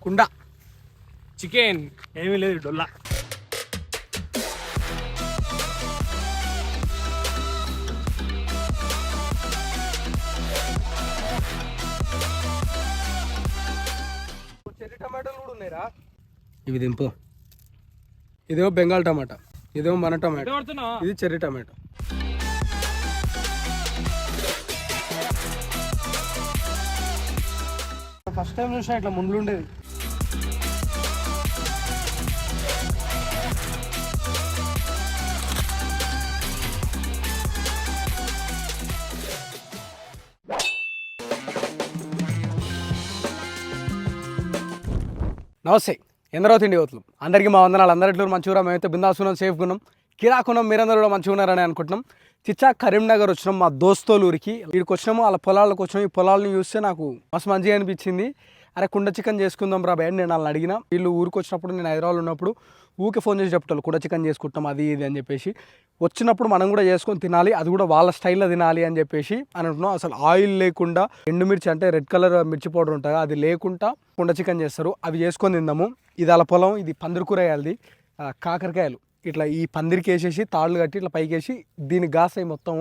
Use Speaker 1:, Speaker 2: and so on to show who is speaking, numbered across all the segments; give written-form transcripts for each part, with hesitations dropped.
Speaker 1: కుండ చికెన్ ఏమీ లేదు డొల్లా. చెర్రీ టమాటాలు కూడా ఉన్నాయిరా. ఇవి దింపు. ఇదేమో బెంగాల్ టమాటా, ఇదేమో మన టమాటా, ఇది చెర్రీ టమాటా. ఫస్ట్ టైం చూసినా ఇట్లా ముండ్లు ఉండేది. నమస్తే, ఎందరో తిండి యువతులు అందరికీ మా వందనాలు. అందరిట్లో మంచిగా మేమైతే బిందాసుకున్నాం, సేఫ్గా ఉన్నాం, కిరాకున్నాం. మీరందరూ కూడా మంచిగా ఉన్నారని అనుకుంటున్నాం. చిచ్చా కరీంనగర్ వచ్చినాం మా దోస్తుల ఊరికి. వీడికి వచ్చినాము, వాళ్ళ పొలాలకు వచ్చినాం. ఈ పొలాలను చూస్తే నాకు మస్తు మంచిగా అనిపించింది. అరే కుండ చికెన్ చేసుకుందాం రా భయ నేను వాళ్ళని అడిగిన. వీళ్ళు ఊరికి వచ్చినప్పుడు, నేను హైదరాబాద్లో ఉన్నప్పుడు ఊకే ఫోన్ చేసి చెప్తాను కుండ చికెన్ చేసుకుంటాం అది ఇది అని చెప్పేసి. వచ్చినప్పుడు మనం కూడా చేసుకొని తినాలి, అది కూడా వాళ్ళ స్టైల్లో తినాలి అని చెప్పేసి అని అంటున్నాం. అసలు ఆయిల్ లేకుండా ఎండుమిర్చి అంటే రెడ్ కలర్ మిర్చి పౌడర్ ఉంటుంది, అది లేకుండా కుండ చికెన్ చేస్తారు. అవి చేసుకొని తిందాము. ఇది వాళ్ళ పొలం, ఇది పందిరికూర వేయాలి, కాకరకాయలు ఇట్లా ఈ పందిరికి వేసేసి తాళ్ళు కట్టి ఇట్లా పైకి వేసి దీని గాసాయి మొత్తం.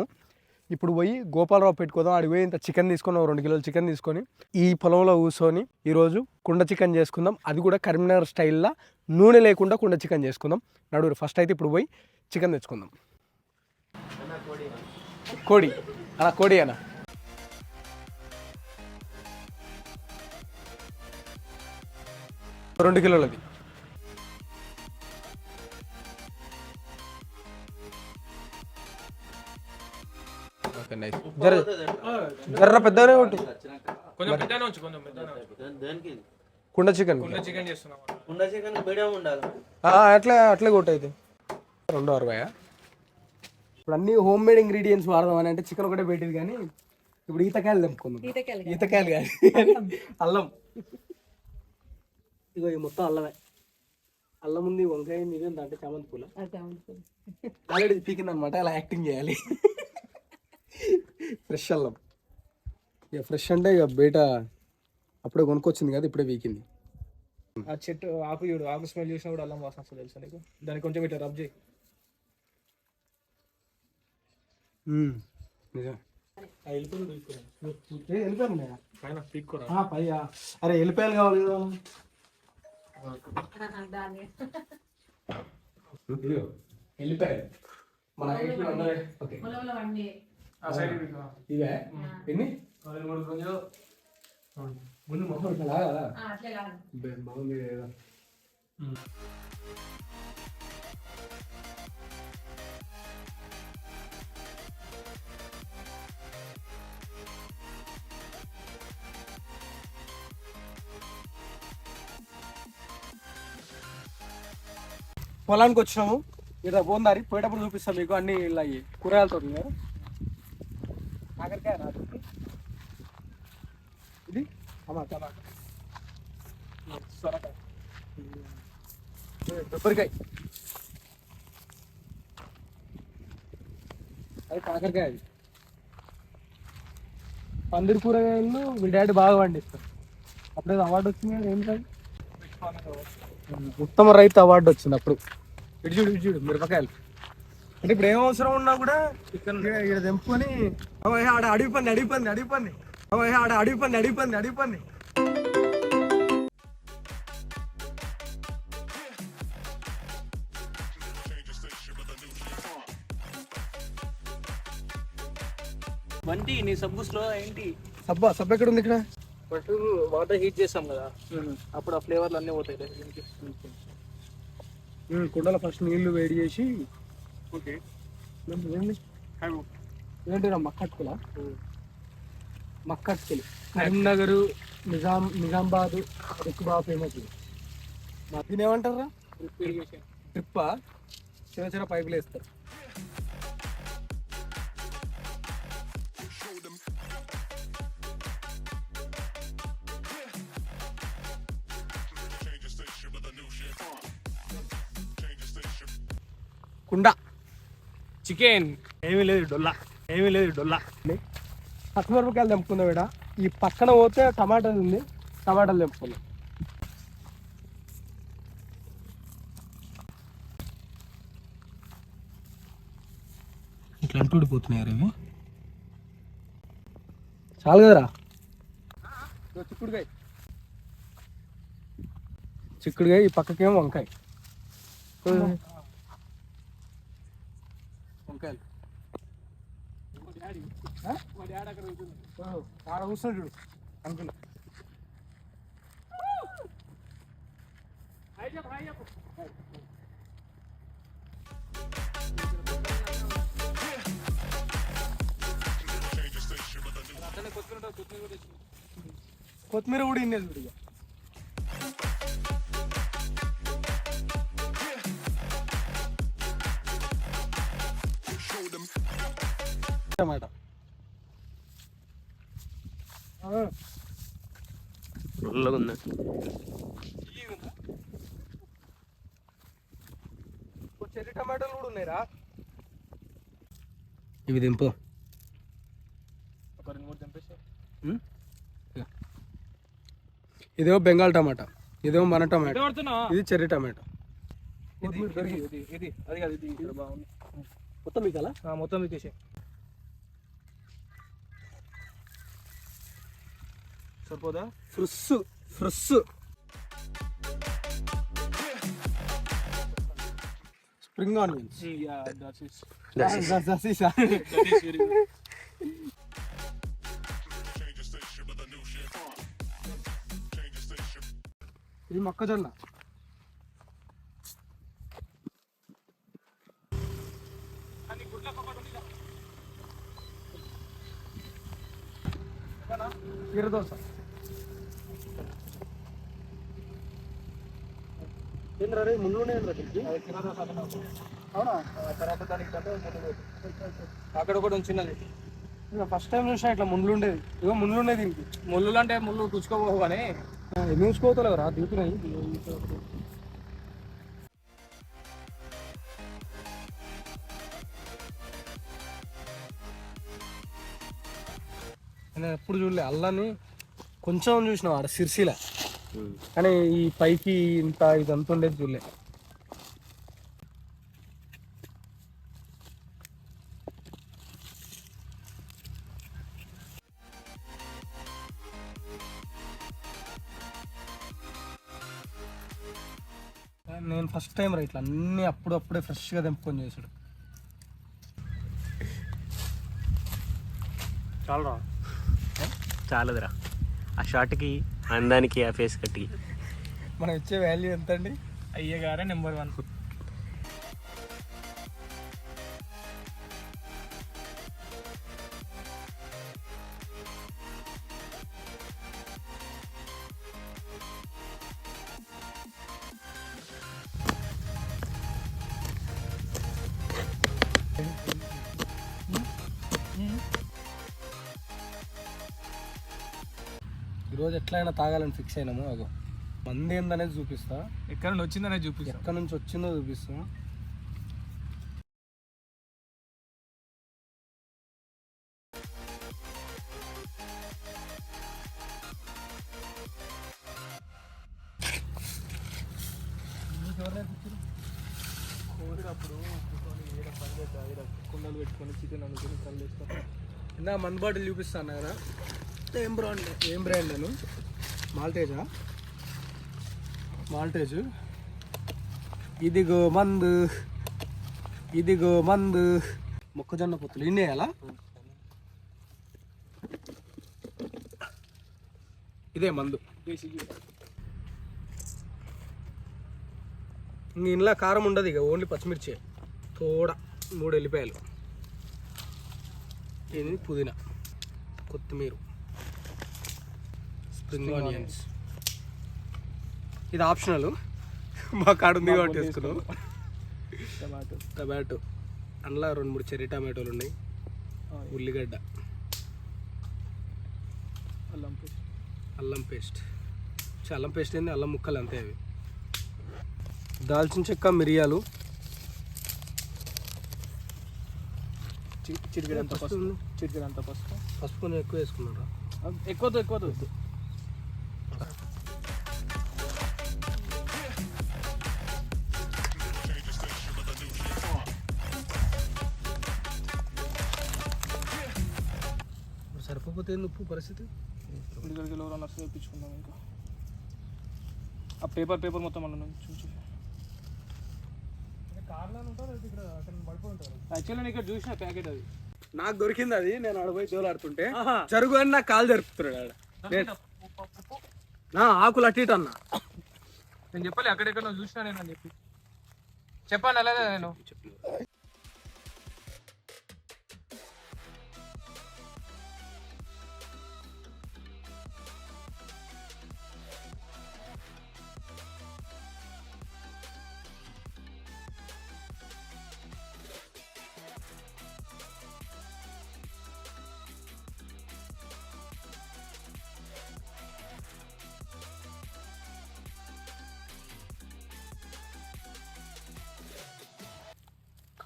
Speaker 1: ఇప్పుడు పోయి గోపాలరావు పెట్టుకోదాం. అడిగి పోయి ఇంత చికెన్ తీసుకొని 2 కిలోలు చికెన్ తీసుకొని ఈ పొలంలో కూర్చొని ఈరోజు కుండ చికెన్ చేసుకుందాం. అది కూడా కరీంనగర్ స్టైల్లో నూనె లేకుండా కుండ చికెన్ చేసుకుందాం. నడువురు ఫస్ట్ అయితే ఇప్పుడు పోయి చికెన్ తెచ్చుకుందాం. కోడి అలా కోడి అన్న 2 కిలోలది. జర్ర పెద్దగానే కొట్టు. కుండ చికెన్ అట్లే కొట్టు. అయితే 260. ఇప్పుడు అన్ని హోమ్ మేడ్ ఇంగ్రీడియంట్స్ వాడదాం అని అంటే చికెన్ ఒకటే పెట్టేది, కానీ ఇప్పుడు ఈతకాయలు తెంపుకుందాం. ఈతకాయలు కాదు, అల్లం. ఇగో ఈ మొత్తం అల్లమే. అల్లం ఉంది, వంకాయ ఉంది, అంటే చామంతి పూల ఆల్రెడీ పీకింది అనమాట. అలా యాక్టింగ్ చేయాలి. ఫ్రెష్ అల్లం, ఇక ఫ్రెష్ అంటే ఇక బయట అప్పుడే కొనుక్కొచ్చింది కదా, ఇప్పుడే వీకింది. ఆ చెట్టు ఆకు చూడు, ఆకు స్మెల్ చూసినా కూడా అల్లం వాసన వస్తుంది తెలుసా నీకు. దానికి కొంచెం ఇట్లా రబ్ చేయి. అరే వెళ్ళిపోయాలి కావాలి కదా. వెళ్ళిపోయాలి మన ఇవే ఎన్ని ముందు మొహం ఇట్లా లాగా బాగుంది కదా. పొలానికి వచ్చినాము. ఇక్కడ పోందారి పోయేటప్పుడు చూపిస్తాం మీకు అన్ని ఇలా కూరగాయలతో. కాకరకాయ రాదు ఇది, టమాటా, సొరకాయ, కొబ్బరికాయ, అది కాకరకాయ. అది పందిరి కూరగాయలు మీ డాడీ బాగా పండిస్తారు. అప్పుడేదో అవార్డు వచ్చింది కదా, ఏం కాదు ఉత్తమ రైతు అవార్డు వచ్చింది అప్పుడు. ఇటు చూడు మిరపకాయలు. అంటే ఇప్పుడు ఏం అవసరం ఉన్నా కూడా ఇక్కడ తెంపుకొని ఆడ అడిగిపోయింది. ఆడ అడిగిపోయింది.
Speaker 2: బంటి నీ సబ్బు స్లో ఏంటి?
Speaker 1: సబ్బు ఎక్కడ ఉంది? ఇక్కడ
Speaker 2: ఫస్ట్ వాటర్ హీట్ చేస్తాం కదా, అప్పుడు ఆ ఫ్లేవర్లు అన్నీ పోతాయి.
Speaker 1: కుండలో ఫస్ట్ నీళ్లు వేడి చేసి. ఓకే ఏంటి మక్కట్కులా? మక్కట్కులు కరీంనగర్, నిజామాబాద్ ఎక్కువ బాగా ఫేమస్. దీని ఏమంటారా? Drip irrigation. డ్రిప్పా? చిన్న పైపులు వేస్తారు. కుండ చికెన్ ఏమీ లేదు డొల్లా. పచ్చిమిరపకాయలు తెంపుకుందాం. ఇక్కడ ఈ పక్కన పోతే టమాటాలు ఉంది, టమాటాలు తెంపుకుందాం. ఇట్లా అంటుడిపోతున్నాయి ఇవి. చాలు కదరా. చిక్కుడుకాయ చిక్కుడుకాయ, ఈ పక్కకేమో వంకాయ. వంకాయలు ఆడ కూర్చొని చూడు అంకుల్. కొత్తిమీర కూడా ఇన్నే చూడు ఇక. టమాటా
Speaker 3: ఉంది.
Speaker 1: చెర్రీ టమాటాలు కూడా ఉన్నాయిరా. ఇవి దింపు. ఇదేమో బెంగాల్ టమాటా, ఇదేమో మన టమాటా, ఇది చెర్రీ టమాటా. మొత్తం మీకాలా?
Speaker 2: మొత్తం మీకేసే సరిపోదా?
Speaker 1: ఫ్రుస్ ఫ్రుస్ స్ప్రింగ్ ఆనియన్స్. ఇది మొక్కజొన్న. కీరదోస. ఏంద్రా రే ముందు అవునా?
Speaker 2: తర్వాత దానికి అక్కడ కూడా చిన్నది
Speaker 1: ఫస్ట్ టైం చూసినా ఇట్లా ముందు ఉండేది. ఇగో ముందు ఉండేది దీనికి.
Speaker 2: ముళ్ళు అంటే ముళ్ళు గుచ్చుకోబోవు కానీ
Speaker 1: మూసుకోతలేవు రా, దిగుతున్నాయి. నేను ఎప్పుడు చూడలే అల్లాన్ని. కొంచెం చూసినావు ఆడ సిరిసిల, కానీ ఈ పైకి ఇంత ఇదంతా ఉండేది చూడలే. నేను ఫస్ట్ టైం రా ఇట్లా అన్నీ అప్పుడప్పుడే ఫ్రెష్గా తెంపుకొని చేసాడు.
Speaker 2: చాలరా,
Speaker 3: చాలదురా. ఆ షార్ట్కి, అందానికి, ఆ ఫేస్ కట్టికి
Speaker 1: మనం ఇచ్చే వాల్యూ ఎంత అండి?
Speaker 2: అయ్యగారే నెంబర్ 1.
Speaker 1: ఈరోజు ఎట్లయినా తాగాలని ఫిక్స్ అయినాము. అగో మంది ఏందనేది చూపిస్తా,
Speaker 2: ఎక్కడ నుంచి వచ్చిందనే చూపిస్తా,
Speaker 1: ఎక్కడ నుంచి వచ్చిందో చూపిస్తా.
Speaker 2: కుండలు పెట్టుకొని చికెన్ అనుకుని కళ్ళు వేస్తాను.
Speaker 1: ఇందా మందు బాటిల్ చూపిస్తాను కదా. ఏం బ్రాండ్ నేను? మాల్టేజా? మాల్టేజ్. ఇదిగో మందు, ఇదిగో మందు. మొక్కజొన్న పొత్తులు ఇన్ని వేయాలా? ఇదే మందు. ఇంట్లో కారం ఉండదు ఇక, ఓన్లీ పచ్చిమిర్చి, తోడ 3 ఎల్లిపాయలు, ఇది పుదీనా, కొత్తిమీర, స్ప్రింగ్ ఆనియన్స్. ఇది ఆప్షనల్, మా కాడ ఉంది కాబట్టి వేసుకున్నాం. టమాటో, అందులో 2-3 చెర్రీ టమాటోలు ఉన్నాయి, ఉల్లిగడ్డ, అల్లం పేస్ట్. అల్లం పేస్ట్ ఏంది, అల్లం ముక్కలు అంతే అవి. దాల్చిన చెక్క, మిరియాలు,
Speaker 2: చిటికెడంత పసుపు, చిటికెడంత పసుపు.
Speaker 1: పసుపు కొంచెం ఎక్కువ వేసుకున్నారా?
Speaker 2: ఎక్కువ
Speaker 1: రాకపోతే ఉప్పు పరిస్థితి
Speaker 2: ఇక్కడికి ఎవరైనా నర్సు తెప్పించుకుందాం ఇంకా ఆ పేపర్ మొత్తం అన్న చూసి కార్లో ఉంటారు ఇక్కడ అక్కడ పడిపోయి ఉంటారు యాక్చువల్లీ నేను ఇక్కడ చూసిన ప్యాకెట్ అది
Speaker 1: నాకు దొరికింది అది నేను ఆడ పోయి జోలాడుతుంటే జరుగు అని నాకు కాలు జరుపుతున్నాడు ఆడ ఆకులు అట్టి అన్న
Speaker 2: నేను చెప్పలే అక్కడెక్కడ చూసినా నేను అని చెప్పి చెప్పాను అలాగే నేను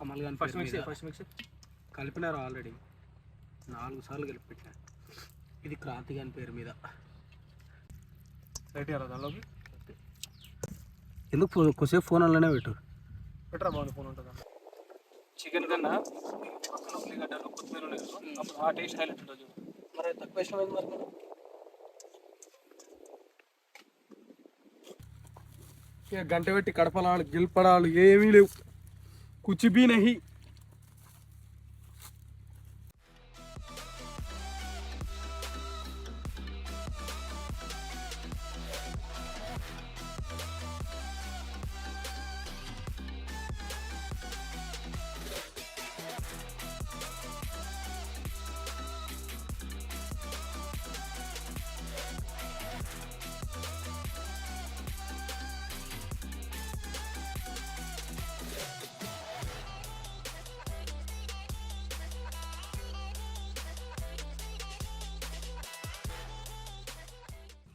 Speaker 1: కమల్ గాని
Speaker 2: ఫస్ట్ మిక్స్
Speaker 1: కలిపినారు ఆల్రెడీ 4 సార్లు కలిపి పెట్టినా ఇది క్రాంతి గాని పేరు మీద
Speaker 2: రైట్ ఇవ్వాలి దానిలోకి
Speaker 1: ఎందుకు కొద్దిసేపు ఫోన్ అలానే పెట్టు
Speaker 2: పెట్టరా బాగుంది ఫోన్ ఉంటుందా చికెన్ కన్నా పక్కన ఉల్లిగడ్డలు కొత్తిమీర ఉన్నాయి కదా అప్పుడు ఆ టేస్ట్ హైలైట్ ఉంటుంది
Speaker 1: మరి తక్కువ ఇష్టమైంది మరి ఇక గంట పెట్టి కడపలాలు గిల్పడాలు ఏమీ లేవు కుచి బీ నహి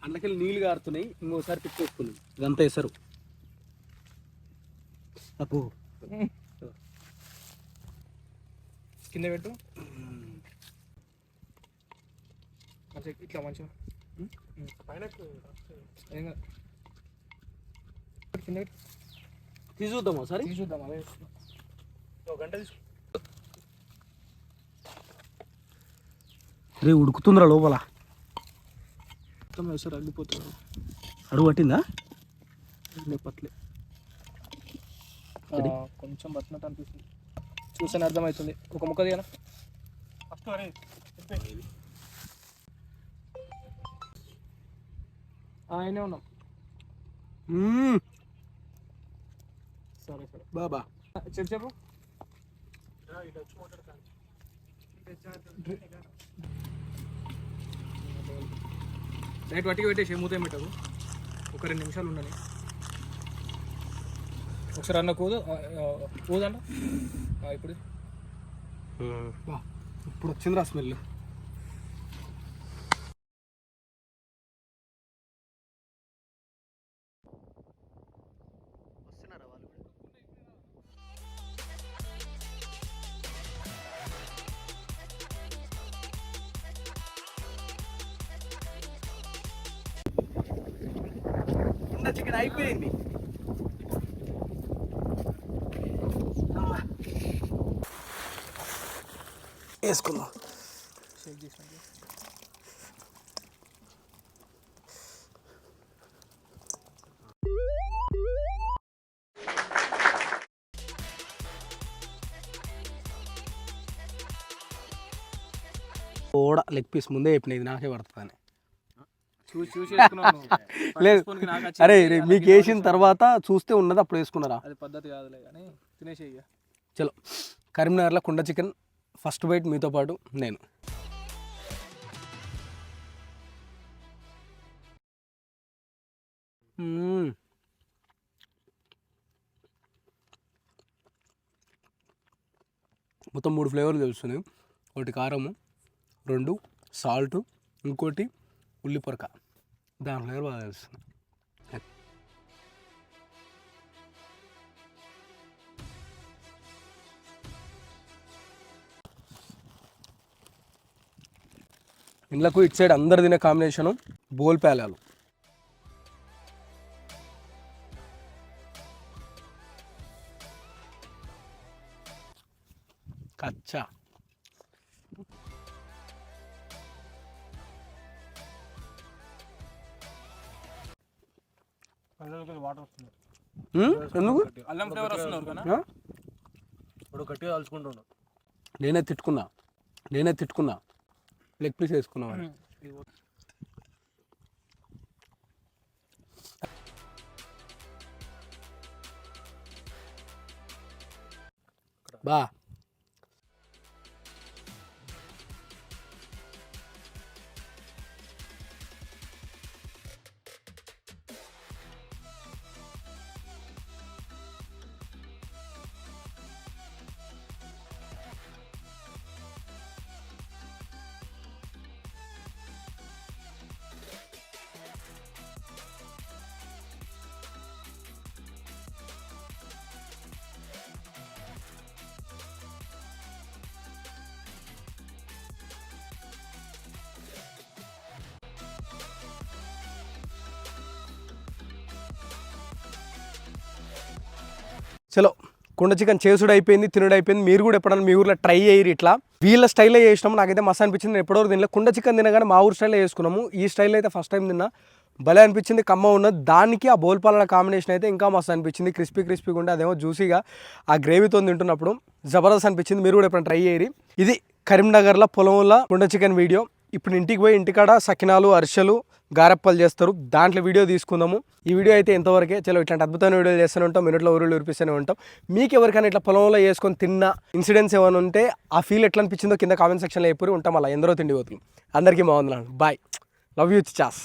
Speaker 1: అందుకెళ్ళి నీళ్ళు కారుతున్నాయి ఇంకోసారి తిప్పేసుకున్నాం ఇదంతా వేసారు అప్పు
Speaker 2: కింద పెట్టు మంచిగా ఇట్లా మంచిగా పైన ఏం కాదు కింద పెట్టు
Speaker 1: తీసుద్దాం ఒకసారి
Speaker 2: చూద్దాం అదే ఒక గంట తీసుకు
Speaker 1: రే ఉడుకుతుందిరా లోపల
Speaker 2: మొత్తం వేసారు అగ్గిపోతుంది
Speaker 1: అడుగు పట్టిందా
Speaker 2: లేపట్లే కొంచెం పట్టినట్టు అనిపిస్తుంది చూసాను అర్థమవుతుంది ఒక ముక్క దిగనా ఫస్ట్ ఆయనే ఉన్నాం సరే సరే
Speaker 1: బాబా
Speaker 2: చెప్పు డైరెక్ట్ వట్టికి పెట్టేసి మూత పెట్టకు ఒక 2 నిమిషాలు ఉండని ఒకసారి అన్న కూదన్న ఇప్పుడు
Speaker 1: ఇప్పుడు వచ్చిందిరా స్మెల్ చికెన్ అయిపోయింది వేసుకుందాం
Speaker 2: షేక్ చేసినాక
Speaker 1: కూడా లెగ్ పీస్ ముందే చెప్పిన ఇది నాకే పడుతుందని
Speaker 2: చూసి
Speaker 1: లేదు అరే మీకు వేసిన తర్వాత చూస్తే ఉన్నది అప్పుడు వేసుకున్నారా
Speaker 2: అది పద్ధతి కాదులే కానీ తినేసి ఇక
Speaker 1: చలో కరీంనగర్లో కుండ చికెన్ ఫస్ట్ బైట్ మీతో పాటు నేను మొత్తం 3 ఫ్లేవర్లు తెలుస్తున్నాయి ఒకటి కారము 2 సాల్ట్ ఇంకోటి ఉల్లి పొరక దాని ఫ్లేవర్ బాగా తెలుస్తుంది ఇండ్లకు ఇటు సైడ్ అందరు తినే కాంబినేషను బోల్ పేలాలు కచ్చా
Speaker 2: వాటర్ వస్తుంది.
Speaker 1: ఎందుకు
Speaker 2: అల్లం ఫ్లేవర్ వస్తుంది కదా.
Speaker 1: ఆ?
Speaker 2: ఇప్పుడు గట్టిగా కలుసుకుంటున్నాను.
Speaker 1: నేనే తిట్టుకున్నా లెగ్ పీస్ వేసుకున్నా వాడిని. బా చలో కుండ చికెన్ చేసుడు అయిపోయింది, తినుడు అయిపోయింది. మీరు కూడా ఎప్పుడన్నా మీ ఊర్లో ట్రై అయ్యి ఇట్లా వీళ్ళ స్టైల్లో చేసినాము. నాకైతే మస్తు అనిపించింది. నేను ఎప్పుడో తినలే. కుండ చికెన్ తినగానే మా ఊరు స్టైల్లో చేసుకున్నాము. ఈ స్టైల్లో అయితే ఫస్ట్ టైం తిన్నా. భలే అనిపించింది, కమ్మ ఉన్నది. దానికి ఆ బోల్పాలల కాంబినేషన్ అయితే ఇంకా మస్తు అనిపించింది. క్రిస్పీగా ఉంటే అదేమో జ్యూసీగా ఆ గ్రేవీతో తింటున్నప్పుడు జబర్దస్త్ అనిపించింది. మీరు కూడా ఎప్పుడైనా ట్రై అయ్యి. ఇది కరీంనగర్లో పొలంలో కుండ చికెన్ వీడియో. ఇప్పుడు ఇంటికి పోయి ఇంటికాడ సకినాలు, అరిసెలు, గారెప్పలు చేస్తారు. దాంట్లో వీడియో తీసుకుందాము. ఈ వీడియో అయితే ఎంతవరకే. చలో ఇట్లాంటి అద్భుతమైన వీడియోలు చేస్తూనే ఉంటాం, మినిట్లో ఊరిలో ఉరిపిస్తూనే ఉంటాం. మీకు ఎవరికైనా ఇట్లా పొలంలో వేసుకొని తిన్న ఇన్సిడెంట్స్ ఏమైనా ఉంటే ఆ ఫీల్ ఎట్లా అనిపించిందో కింద కామెంట్ సెక్షన్లో చెప్పి ఉంటాం. అలా ఎందరో తిండి పోతుంది. అందరికీ బాగుంది. Bye, love you chaas.